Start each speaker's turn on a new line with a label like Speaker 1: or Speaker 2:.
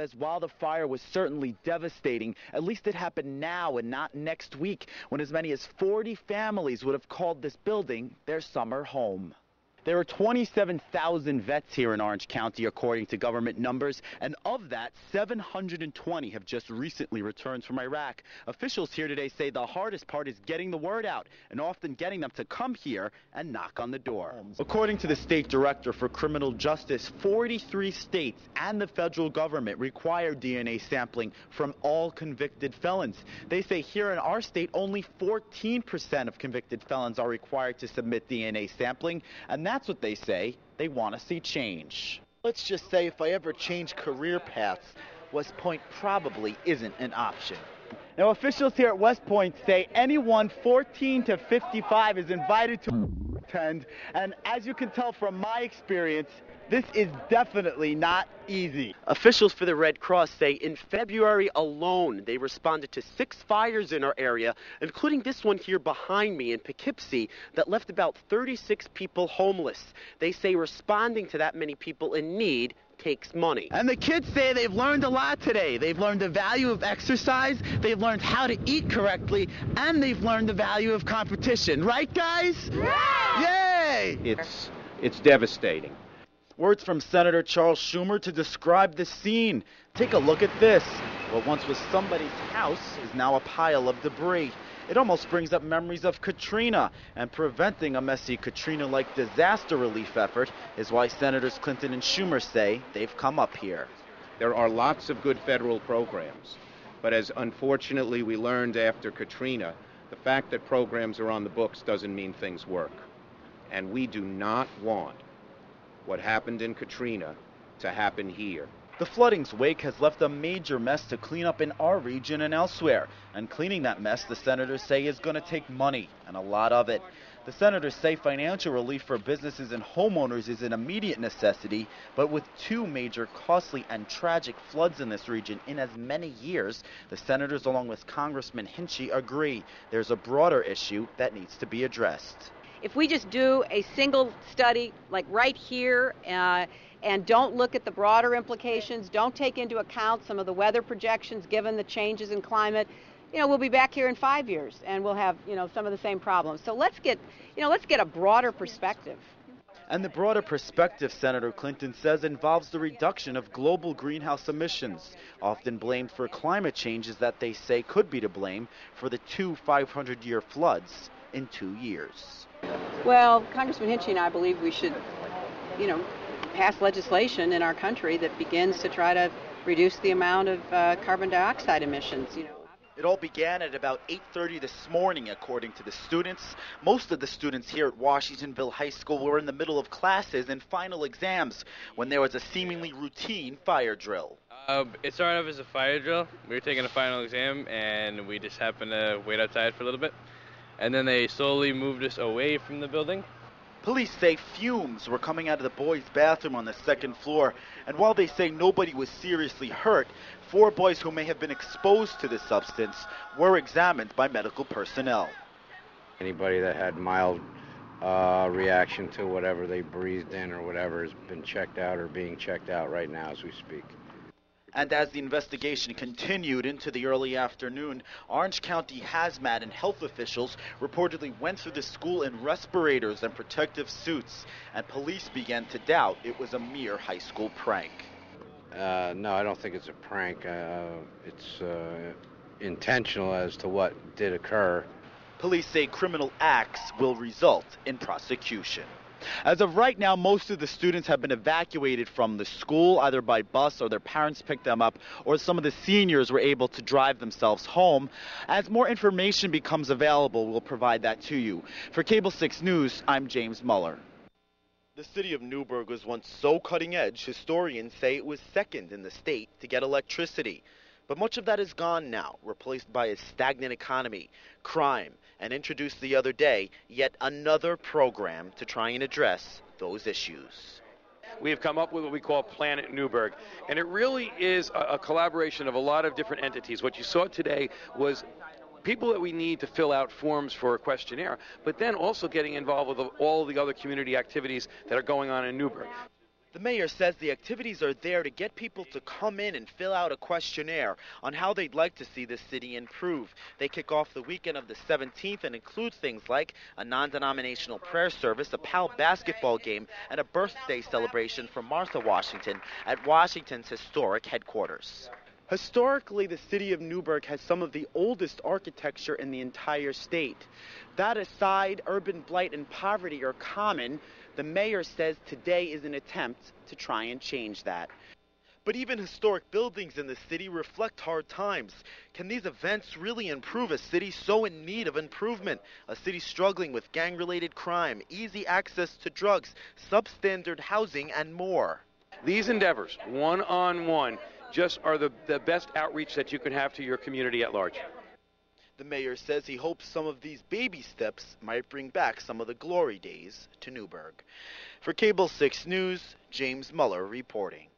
Speaker 1: says while the fire was certainly devastating, at least it happened now and not next week, when as many as 40 families would have called this building their summer home. There are 27,000 vets here in Orange County, according to government numbers, and of that, 720 have just recently returned from Iraq. Officials here today say the hardest part is getting the word out, and often getting them to come here and knock on the door. According to the state director for criminal justice, 43 states and the federal government require DNA sampling from all convicted felons. They say here in our state, only 14% of convicted felons are required to submit DNA sampling, and that's what they say they want to see change. Let's just say if I ever change career paths, West Point probably isn't an option. Now, officials here at West Point say anyone 14 to 55 is invited to attend, and as you can tell from my experience, this is definitely not easy. Officials for the Red Cross say in February alone, they responded to 6 fires in our area, including this one here behind me in Poughkeepsie that left about 36 people homeless. They say responding to that many people in need takes money. And the kids say they've learned a lot today. They've learned the value of exercise, they've learned how to eat correctly, and they've learned the value of competition. Right, guys? Yay!
Speaker 2: It's devastating.
Speaker 1: Words from Senator Charles Schumer to describe the scene. Take a look at this. What once was somebody's house is now a pile of debris. It almost brings up memories of Katrina, and preventing a messy Katrina-like disaster relief effort is why Senators Clinton and Schumer say they've come up here.
Speaker 2: There are lots of good federal programs, but as unfortunately we learned after Katrina, the fact that programs are on the books doesn't mean things work. And we do not want what happened in Katrina to happen here.
Speaker 1: The flooding's wake has left a major mess to clean up in our region and elsewhere. And cleaning that mess, the senators say, is going to take money, and a lot of it. The senators say financial relief for businesses and homeowners is an immediate necessity, but with 2 major costly and tragic floods in this region in as many years, the senators, along with Congressman Hinchey, agree there's a broader issue that needs to be addressed.
Speaker 3: If we just do a single study, like right here, and don't look at the broader implications, don't take into account some of the weather projections given the changes in climate, we'll be back here in 5 years and we'll have, some of the same problems. So let's get a broader perspective.
Speaker 1: And the broader perspective, Senator Clinton says, involves the reduction of global greenhouse emissions, often blamed for climate changes that they say could be to blame for the 2 500-year floods in 2 years.
Speaker 3: Well, Congressman Hinchey and I believe we should, pass legislation in our country that begins to try to reduce the amount of carbon dioxide emissions.
Speaker 1: It all began at about 8:30 this morning, according to the students. Most of the students here at Washingtonville High School were in the middle of classes and final exams when there was a seemingly routine fire drill.
Speaker 4: It started off as a fire drill. We were taking a final exam, and we just happened to wait outside for a little bit. And then they slowly moved us away from the building.
Speaker 1: Police say fumes were coming out of the boys' bathroom on the 2nd floor, and while they say nobody was seriously hurt, 4 boys who may have been exposed to the substance were examined by medical personnel.
Speaker 5: Anybody that had mild reaction to whatever they breathed in or whatever has been checked out or being checked out right now as we speak.
Speaker 1: And as the investigation continued into the early afternoon, Orange County hazmat and health officials reportedly went through the school in respirators and protective suits, and police began to doubt it was a mere high school prank.
Speaker 5: No, I don't think it's a prank. It's intentional as to what did occur.
Speaker 1: Police say criminal acts will result in prosecution. As of right now, most of the students have been evacuated from the school, either by bus or their parents picked them up, or some of the seniors were able to drive themselves home. As more information becomes available, we'll provide that to you. For Cable 6 News, I'm James Muller. The city of Newburgh was once so cutting edge, historians say it was second in the state to get electricity. But much of that is gone now, replaced by a stagnant economy, crime, and introduced the other day yet another program to try and address those issues.
Speaker 6: We have come up with what we call Planet Newburgh, and it really is a collaboration of a lot of different entities. What you saw today was people that we need to fill out forms for a questionnaire, but then also getting involved with all the other community activities that are going on in Newburgh.
Speaker 1: The mayor says the activities are there to get people to come in and fill out a questionnaire on how they'd like to see the city improve. They kick off the weekend of the 17th and include things like a non-denominational prayer service, a PAL basketball game, and a birthday celebration for Martha Washington at Washington's historic headquarters. Historically, the city of Newburgh has some of the oldest architecture in the entire state. That aside, urban blight and poverty are common. The mayor says today is an attempt to try and change that. But even historic buildings in the city reflect hard times. Can these events really improve a city so in need of improvement? A city struggling with gang-related crime, easy access to drugs, substandard housing, and more.
Speaker 6: These endeavors, one-on-one, just are the best outreach that you can have to your community at large.
Speaker 1: The mayor says he hopes some of these baby steps might bring back some of the glory days to Newburgh. For Cable 6 News, James Muller reporting.